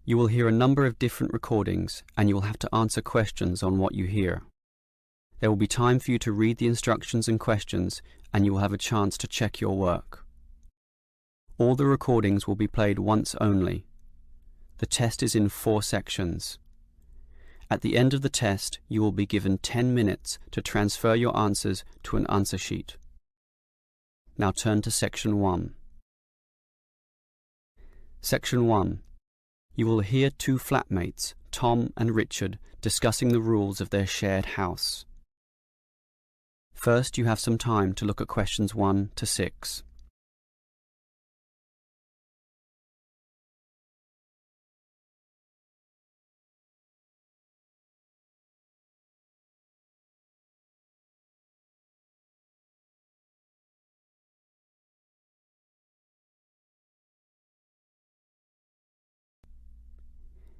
You will hear a number of different recordings and you will have to answer questions on what you hear. There will be time for you to read the instructions and questions and you will have a chance to check your work. All the recordings will be played once only. The test is in 4 sections. At the end of the test, you will be given 10 minutes to transfer your answers to an answer sheet. Now turn to Section 1. Section 1. You will hear 2 flatmates, Tom and Richard, discussing the rules of their shared house. First, you have some time to look at questions 1 to 6.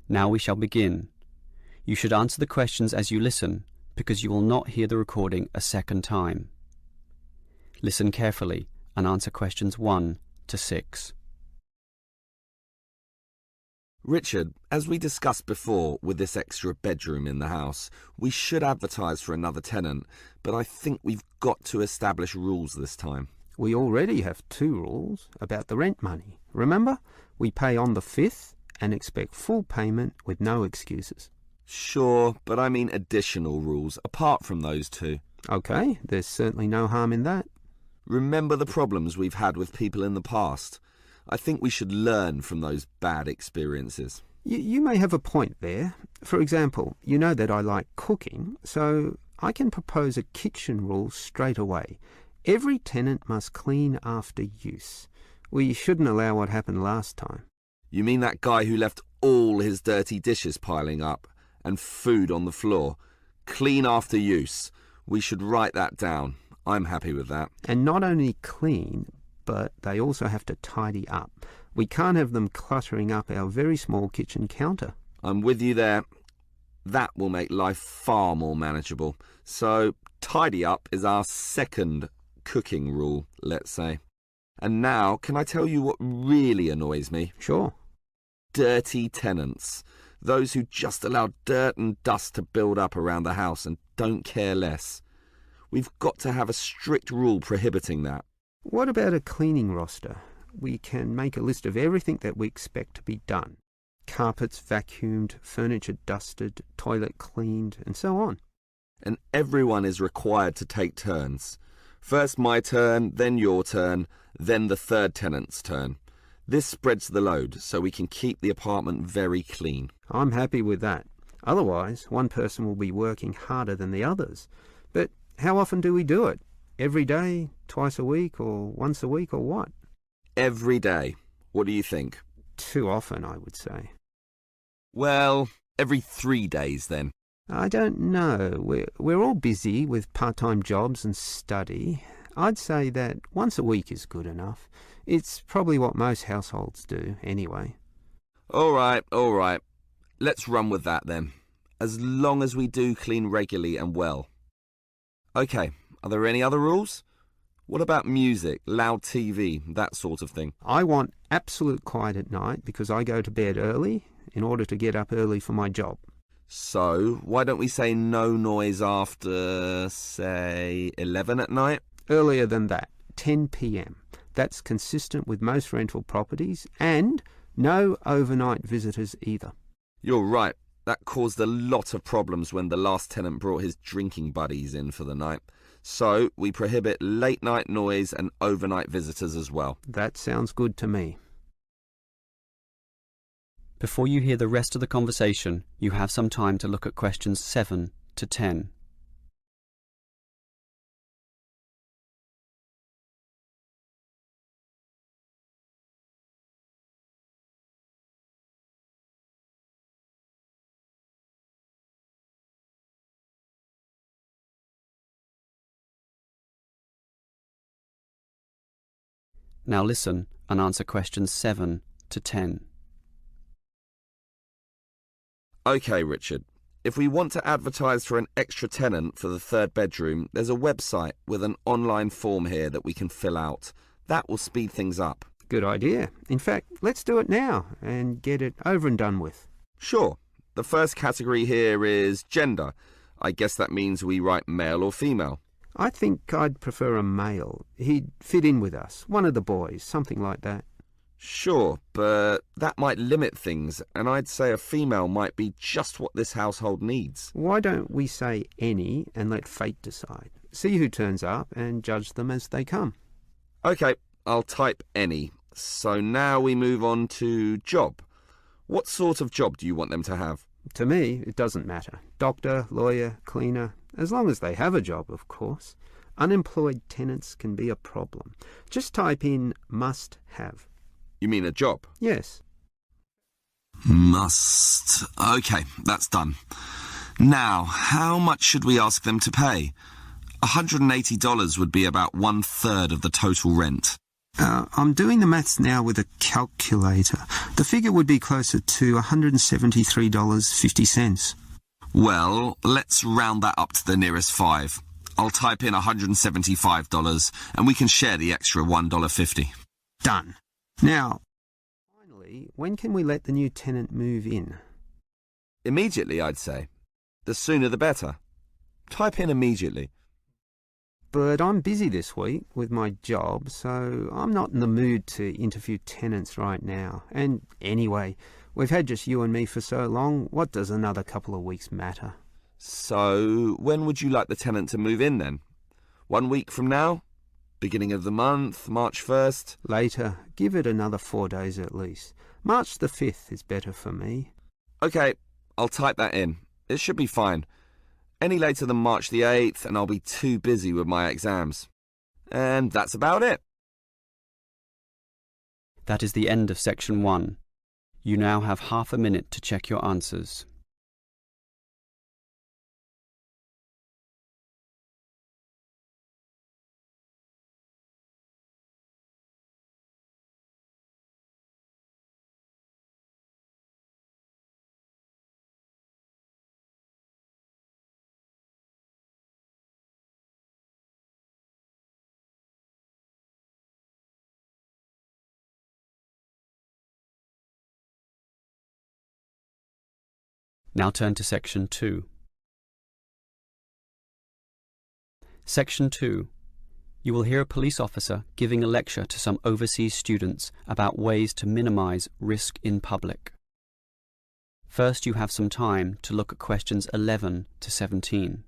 Now we shall begin. You should answer the questions as you listen, because you will not hear the recording a second time. Listen carefully and answer questions 1 to 6. Richard, as we discussed before with this extra bedroom in the house, we should advertise for another tenant, but I think we've got to establish rules this time. We already have 2 rules about the rent money. Remember? We pay on the 5th and expect full payment with no excuses. Sure, but I mean additional rules apart from those 2. Okay, there's certainly no harm in that. Remember the problems we've had with people in the past. I think we should learn from those bad experiences. You may have a point there. For example, you know that I like cooking, so I can propose a kitchen rule straight away. Every tenant must clean after use. We shouldn't allow what happened last time. You mean that guy who left all his dirty dishes piling up and food on the floor? Clean after use. We should write that down. I'm happy with that. And not only clean, but they also have to tidy up. We can't have them cluttering up our very small kitchen counter. I'm with you there. That will make life far more manageable. So, tidy up is our second cooking rule, let's say. And now, can I tell you what really annoys me? Sure. Dirty tenants. Those who just allow dirt and dust to build up around the house and don't care less. We've got to have a strict rule prohibiting that. What about a cleaning roster? We can make a list of everything that we expect to be done. Carpets vacuumed, furniture dusted, toilet cleaned, and so on. And everyone is required to take turns. First my turn, then your turn, then the third tenant's turn. This spreads the load so we can keep the apartment very clean. I'm happy with that. Otherwise, one person will be working harder than the others. But how often do we do it? Every day, twice a week, or once a week, or what? Every day. What do you think? Too often, I would say. Well, every 3 days then. I don't know. We're all busy with part-time jobs and study. I'd say that once a week is good enough. It's probably what most households do, anyway. All right. Let's run with that then. As long as we do clean regularly and well. Okay, are there any other rules? What about music, loud TV, that sort of thing? I want absolute quiet at night because I go to bed early in order to get up early for my job. So, why don't we say no noise after, say, 11 at night? Earlier than that, 10 p.m. That's consistent with most rental properties, and no overnight visitors either. You're right. That caused a lot of problems when the last tenant brought his drinking buddies in for the night. So, we prohibit late night noise and overnight visitors as well. That sounds good to me. Before you hear the rest of the conversation, you have some time to look at questions 7 to 10. Now listen and answer questions 7 to 10. Okay, Richard. If we want to advertise for an extra tenant for the third bedroom, there's a website with an online form here that we can fill out. That will speed things up. Good idea. In fact, let's do it now and get it over and done with. Sure. The first category here is gender. I guess that means we write male or female. I think I'd prefer a male. He'd fit in with us. One of the boys, something like that. Sure, but that might limit things, and I'd say a female might be just what this household needs. Why don't we say any and let fate decide? See who turns up and judge them as they come. OK, I'll type any. So now we move on to job. What sort of job do you want them to have? To me, it doesn't matter. Doctor, lawyer, cleaner, as long as they have a job, of course. Unemployed tenants can be a problem. Just type in must have. You mean a job? Yes. Must. OK, that's done. Now, how much should we ask them to pay? $180 would be about 1/3 of the total rent. I'm doing the maths now with a calculator. The figure would be closer to $173.50. Well, let's round that up to the nearest 5. I'll type in $175 and we can share the extra $1.50. Done. Now, finally, when can we let the new tenant move in? Immediately, I'd say. The sooner the better. Type in immediately. But I'm busy this week with my job, so I'm not in the mood to interview tenants right now. And anyway, we've had just you and me for so long, what does another couple of weeks matter? So, when would you like the tenant to move in then? 1 week from now? Beginning of the month, March 1st? Later. Give it another 4 days at least. March the 5th is better for me. OK, I'll type that in. It should be fine. Any later than March the 8th and I'll be too busy with my exams. And that's about it. That is the end of section 1. You now have half a minute to check your answers. Now turn to Section 2. Section 2. You will hear a police officer giving a lecture to some overseas students about ways to minimize risk in public. First, you have some time to look at questions 11 to 17.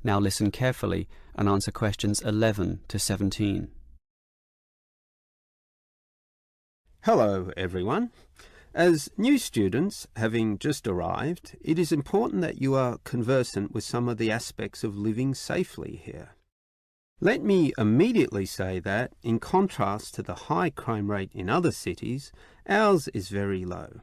Now listen carefully and answer questions 11 to 17. Hello, everyone. As new students, having just arrived, it is important that you are conversant with some of the aspects of living safely here. Let me immediately say that, in contrast to the high crime rate in other cities, ours is very low.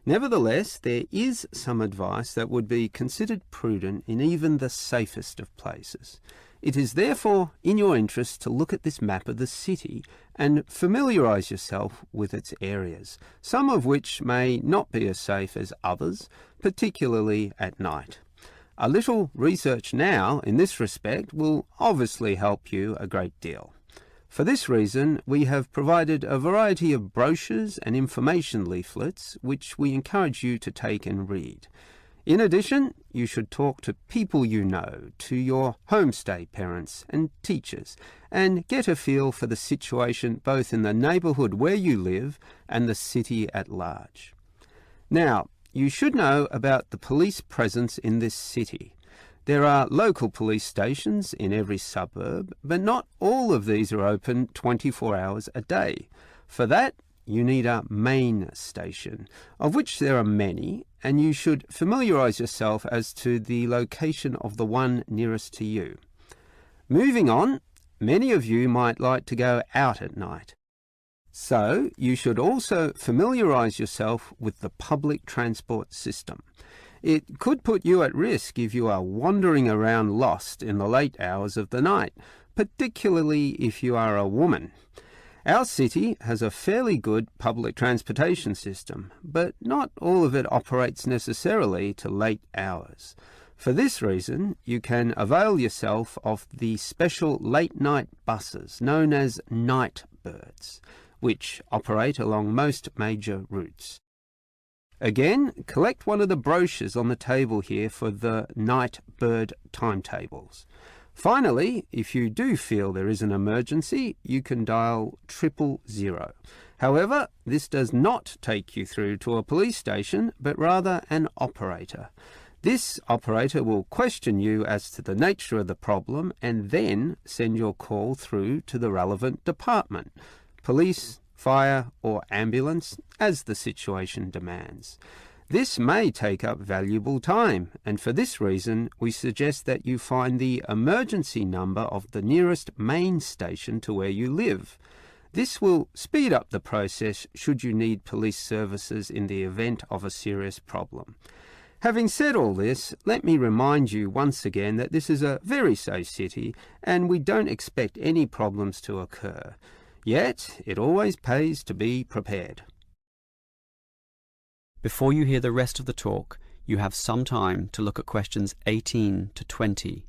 Nevertheless, there is some advice that would be considered prudent in even the safest of places. It is therefore in your interest to look at this map of the city and familiarise yourself with its areas, some of which may not be as safe as others, particularly at night. A little research now in this respect will obviously help you a great deal. For this reason, we have provided a variety of brochures and information leaflets which we encourage you to take and read. In addition, you should talk to people you know, to your homestay parents and teachers, and get a feel for the situation both in the neighbourhood where you live and the city at large. Now, you should know about the police presence in this city. There are local police stations in every suburb, but not all of these are open 24 hours a day. For that, you need a main station, of which there are many, and you should familiarise yourself as to the location of the one nearest to you. Moving on, many of you might like to go out at night. So you should also familiarise yourself with the public transport system. It could put you at risk if you are wandering around lost in the late hours of the night, particularly if you are a woman. Our city has a fairly good public transportation system, but not all of it operates necessarily to late hours. For this reason, you can avail yourself of the special late-night buses known as night birds, which operate along most major routes. Again, collect one of the brochures on the table here for the night bird timetables. Finally, if you do feel there is an emergency, you can dial 000. However, this does not take you through to a police station, but rather an operator. This operator will question you as to the nature of the problem and then send your call through to the relevant department, police, fire or ambulance, as the situation demands. This may take up valuable time, and for this reason we suggest that you find the emergency number of the nearest main station to where you live. This will speed up the process should you need police services in the event of a serious problem. Having said all this, let me remind you once again that this is a very safe city and we don't expect any problems to occur. Yet, it always pays to be prepared. Before you hear the rest of the talk, you have some time to look at questions 18 to 20.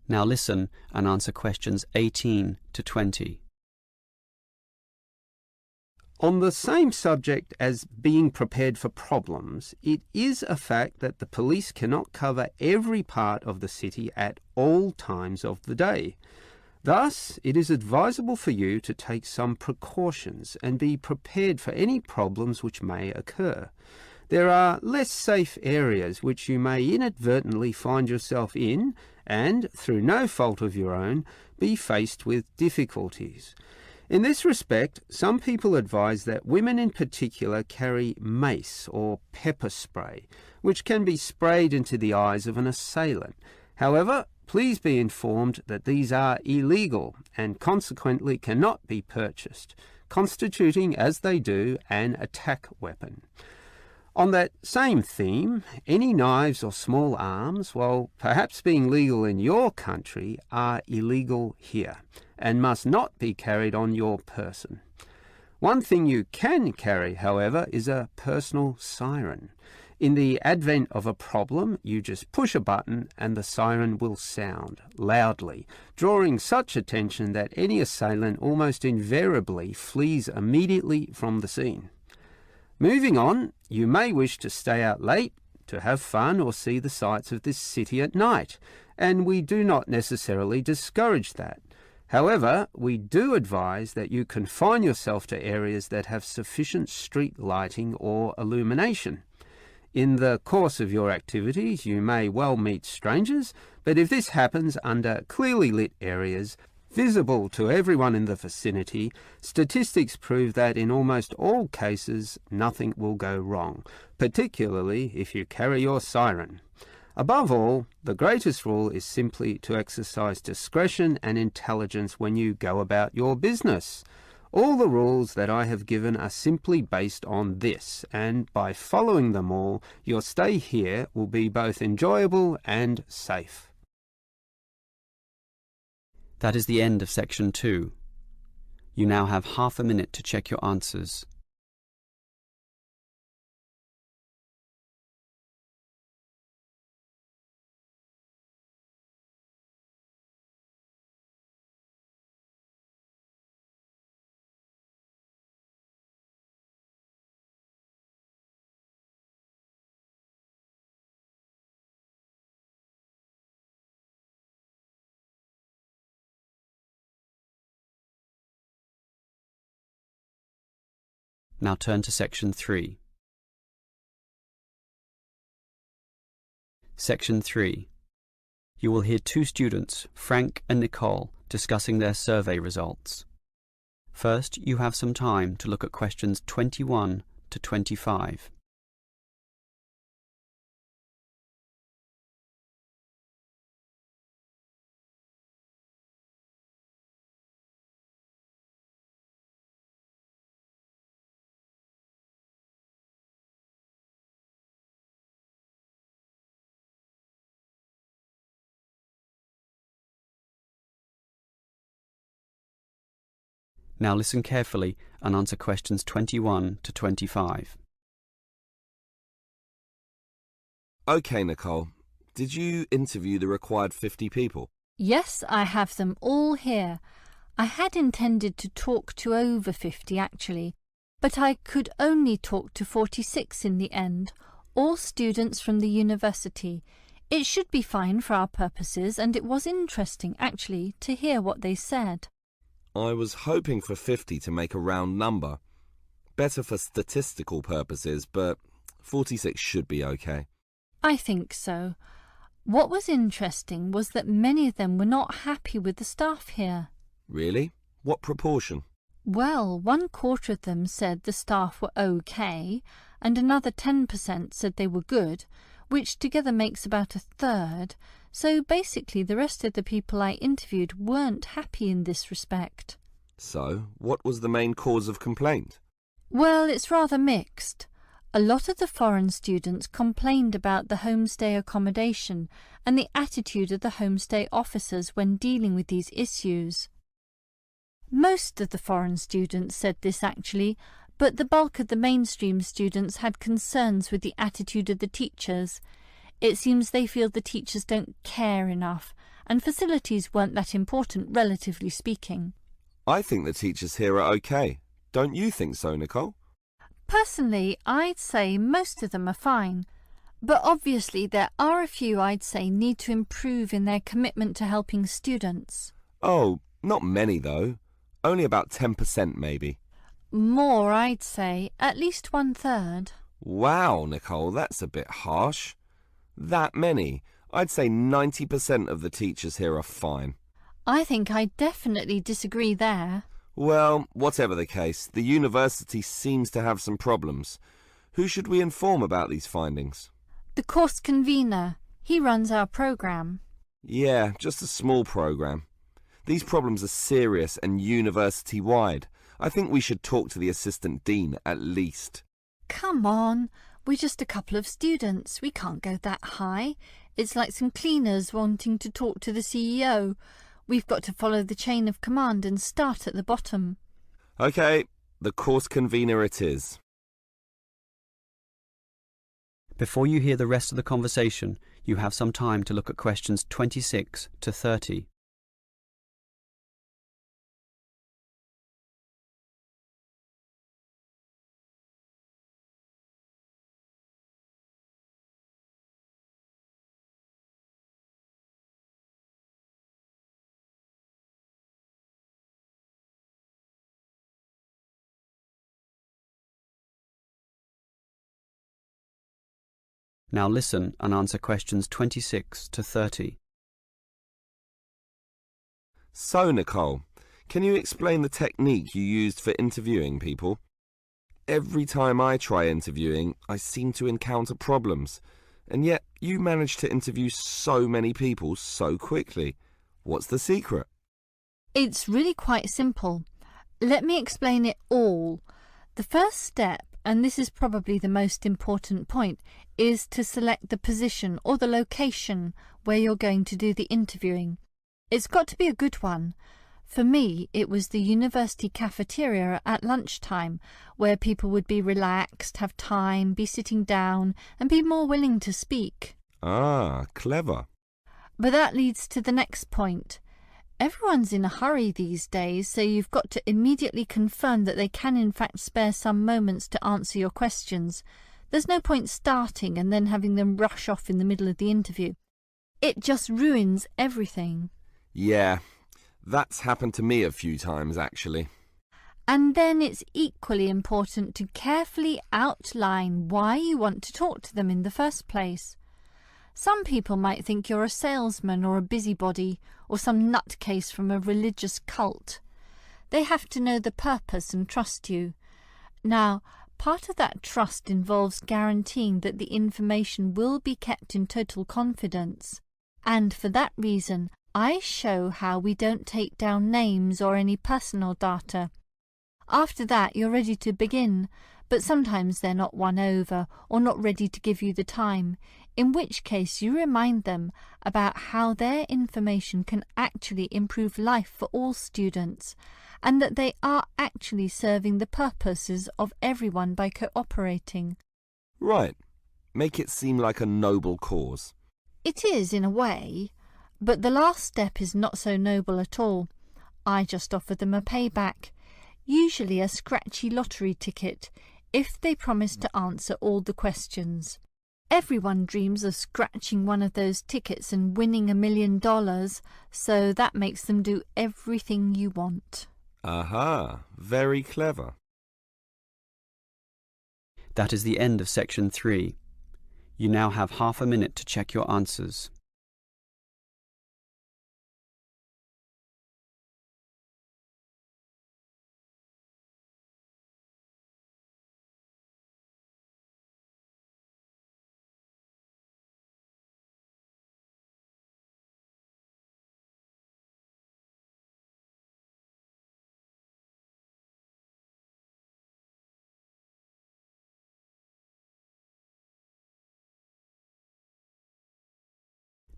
Now listen and answer questions 18 to 20. On the same subject as being prepared for problems, it is a fact that the police cannot cover every part of the city at all times of the day. Thus, it is advisable for you to take some precautions and be prepared for any problems which may occur. There are less safe areas which you may inadvertently find yourself in and, through no fault of your own, be faced with difficulties. In this respect, some people advise that women in particular carry mace or pepper spray, which can be sprayed into the eyes of an assailant. However, please be informed that these are illegal and consequently cannot be purchased, constituting, as they do, an attack weapon. On that same theme, any knives or small arms, while perhaps being legal in your country, are illegal here and must not be carried on your person. One thing you can carry, however, is a personal siren. In the advent of a problem, you just push a button and the siren will sound loudly, drawing such attention that any assailant almost invariably flees immediately from the scene. Moving on, you may wish to stay out late, to have fun or see the sights of this city at night, and we do not necessarily discourage that. However, we do advise that you confine yourself to areas that have sufficient street lighting or illumination. In the course of your activities, you may well meet strangers, but if this happens under clearly lit areas, visible to everyone in the vicinity, statistics prove that in almost all cases nothing will go wrong, particularly if you carry your siren. Above all, the greatest rule is simply to exercise discretion and intelligence when you go about your business. All the rules that I have given are simply based on this, and by following them all, your stay here will be both enjoyable and safe. That is the end of section 2. You now have half a minute to check your answers. Now turn to Section 3. Section 3. You will hear two students, Frank and Nicole, discussing their survey results. First, you have some time to look at questions 21 to 25. Now listen carefully and answer questions 21 to 25. OK, Nicole. Did you interview the required 50 people? Yes, I have them all here. I had intended to talk to over 50 actually, but I could only talk to 46 in the end, all students from the university. It should be fine for our purposes, and it was interesting actually to hear what they said. I was hoping for 50 to make a round number. Better for statistical purposes, but 46 should be OK. I think so. What was interesting was that many of them were not happy with the staff here. Really? What proportion? Well, 1/4 of them said the staff were OK, and another 10% said they were good, which together makes about 1/3. So basically the rest of the people I interviewed weren't happy in this respect. So, what was the main cause of complaint? Well, it's rather mixed. A lot of the foreign students complained about the homestay accommodation and the attitude of the homestay officers when dealing with these issues. Most of the foreign students said this actually, but the bulk of the mainstream students had concerns with the attitude of the teachers. It seems they feel the teachers don't care enough, and facilities weren't that important, relatively speaking. I think the teachers here are OK. Don't you think so, Nicole? Personally, I'd say most of them are fine, but obviously there are a few I'd say need to improve in their commitment to helping students. Oh, not many though. Only about 10% maybe. More, I'd say, at least 1/3. Wow, Nicole, that's a bit harsh. That many? I'd say 90% of the teachers here are fine. I think I definitely disagree there. Well, whatever the case, the university seems to have some problems. Who should we inform about these findings? The course convener. He runs our programme. Yeah, just a small programme. These problems are serious and university-wide. I think we should talk to the assistant dean at least. Come on, we're just a couple of students. We can't go that high. It's like some cleaners wanting to talk to the CEO. We've got to follow the chain of command and start at the bottom. OK, the course convener it is. Before you hear the rest of the conversation, you have some time to look at questions 26 to 30. Now listen and answer questions 26 to 30. So, Nicole, can you explain the technique you used for interviewing people? Every time I try interviewing, I seem to encounter problems, and yet you manage to interview so many people so quickly. What's the secret? It's really quite simple. Let me explain it all. The first step, and this is probably the most important point, is to select the position or the location where you're going to do the interviewing. It's got to be a good one. For me, it was the university cafeteria at lunchtime, where people would be relaxed, have time, be sitting down, and be more willing to speak. Ah, clever. But that leads to the next point. Everyone's in a hurry these days, so you've got to immediately confirm that they can in fact spare some moments to answer your questions. There's no point starting and then having them rush off in the middle of the interview. It just ruins everything. Yeah, that's happened to me a few times actually. And then it's equally important to carefully outline why you want to talk to them in the first place. Some people might think you're a salesman or a busybody or some nutcase from a religious cult. They have to know the purpose and trust you. Now, part of that trust involves guaranteeing that the information will be kept in total confidence. And for that reason, I show how we don't take down names or any personal data. After that, you're ready to begin, but sometimes they're not won over or not ready to give you the time, in which case you remind them about how their information can actually improve life for all students, and that they are actually serving the purposes of everyone by cooperating. Right. Make it seem like a noble cause. It is in a way, but the last step is not so noble at all. I just offer them a payback, usually a scratchy lottery ticket, if they promise to answer all the questions. Everyone dreams of scratching one of those tickets and winning $1 million, so that makes them do everything you want. Aha, very clever. That is the end of section 3. You now have half a minute to check your answers.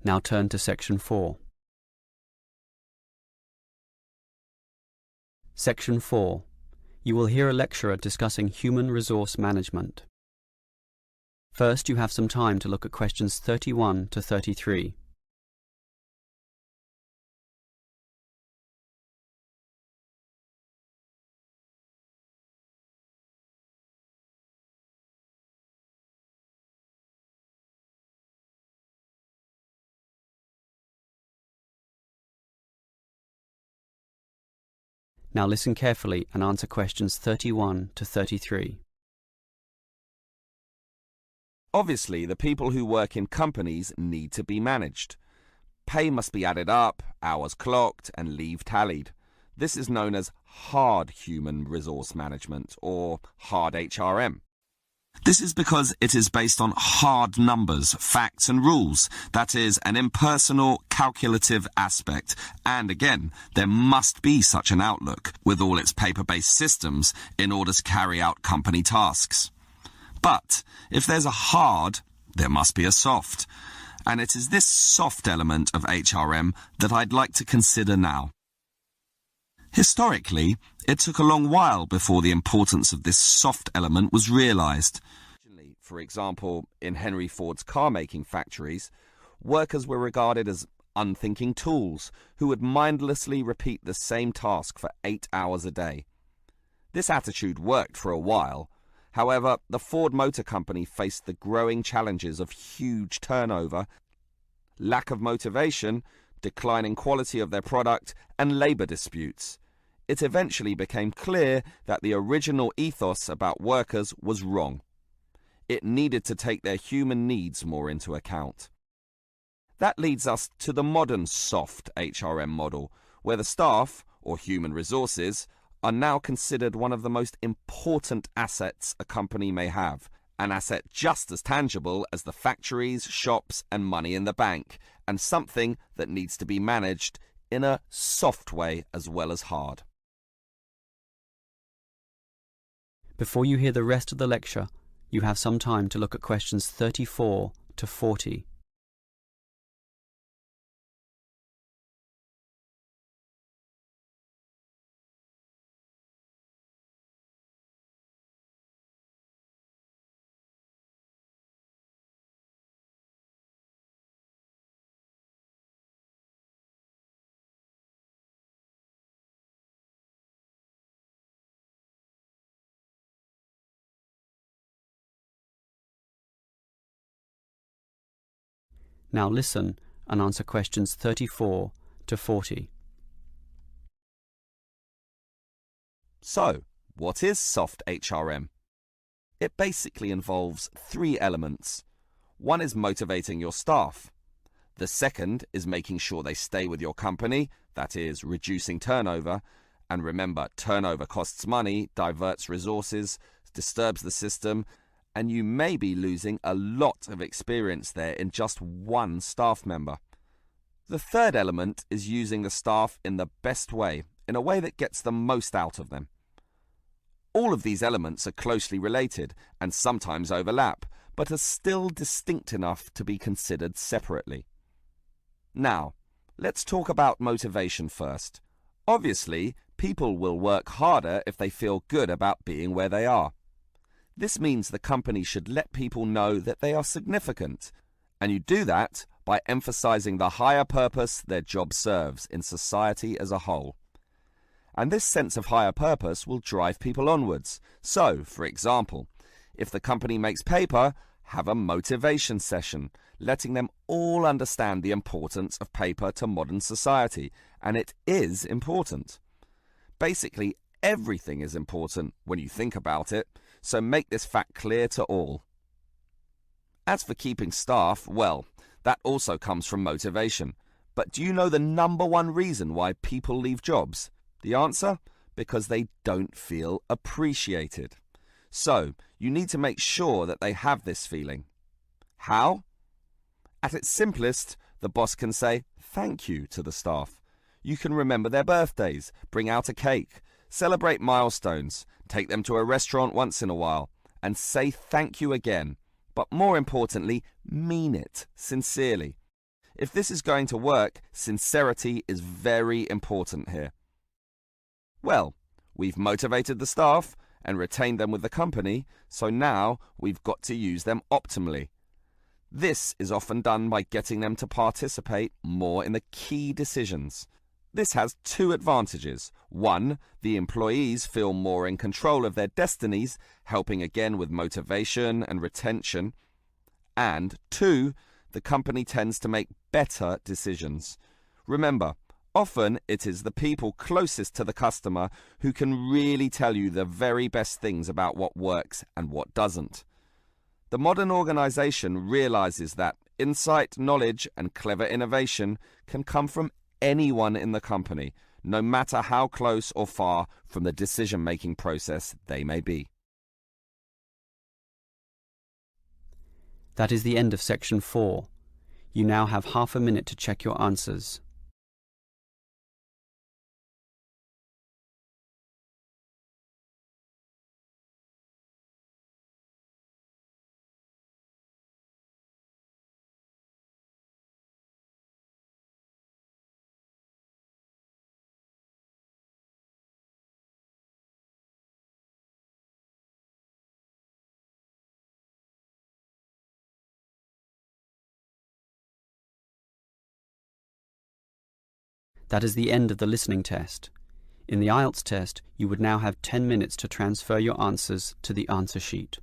Now turn to section 4. Section 4. You will hear a lecturer discussing human resource management. First, you have some time to look at questions 31 to 33. Now listen carefully and answer questions 31 to 33. Obviously, the people who work in companies need to be managed. Pay must be added up, hours clocked, and leave tallied. This is known as hard human resource management, or hard HRM. This is because it is based on hard numbers, facts and rules. That is, an impersonal, calculative aspect. And again, there must be such an outlook, with all its paper-based systems, in order to carry out company tasks. But if there's a hard, there must be a soft. And it is this soft element of HRM that I'd like to consider now. Historically, it took a long while before the importance of this soft element was realised. For example, in Henry Ford's car-making factories, workers were regarded as unthinking tools who would mindlessly repeat the same task for 8 hours a day. This attitude worked for a while. However, the Ford Motor Company faced the growing challenges of huge turnover, lack of motivation, declining quality of their product, and labour disputes. It eventually became clear that the original ethos about workers was wrong. It needed to take their human needs more into account. That leads us to the modern soft HRM model, where the staff, or human resources, are now considered one of the most important assets a company may have, an asset just as tangible as the factories, shops, and money in the bank, and something that needs to be managed in a soft way as well as hard. Before you hear the rest of the lecture, you have some time to look at questions 34 to 40. Now listen and answer questions 34 to 40. So, what is soft HRM? It basically involves 3 elements. One is motivating your staff. The second is making sure they stay with your company, that is, reducing turnover. And remember, turnover costs money, diverts resources, disturbs the system, and you may be losing a lot of experience there in just one staff member. The third element is using the staff in the best way, in a way that gets the most out of them. All of these elements are closely related and sometimes overlap, but are still distinct enough to be considered separately. Now, let's talk about motivation first. Obviously, people will work harder if they feel good about being where they are. This means the company should let people know that they are significant, and you do that by emphasizing the higher purpose their job serves in society as a whole. And this sense of higher purpose will drive people onwards. So, for example, if the company makes paper, have a motivation session, letting them all understand the importance of paper to modern society, and it is important. Basically, everything is important when you think about it, so make this fact clear to all. As for keeping staff, well, that also comes from motivation. But do you know the number one reason why people leave jobs? The answer? Because they don't feel appreciated. So, you need to make sure that they have this feeling. How? At its simplest, the boss can say thank you to the staff. You can remember their birthdays, bring out a cake, celebrate milestones, take them to a restaurant once in a while, and say thank you again. But more importantly, mean it sincerely. If this is going to work, sincerity is very important here. Well, we've motivated the staff and retained them with the company, so now we've got to use them optimally. This is often done by getting them to participate more in the key decisions. This has 2 advantages. 1, the employees feel more in control of their destinies, helping again with motivation and retention. And 2, the company tends to make better decisions. Remember, often it is the people closest to the customer who can really tell you the very best things about what works and what doesn't. The modern organization realizes that insight, knowledge, and clever innovation can come from anyone in the company, no matter how close or far from the decision-making process they may be. That is the end of section 4. You now have half a minute to check your answers. That is the end of the listening test. In the IELTS test, you would now have 10 minutes to transfer your answers to the answer sheet.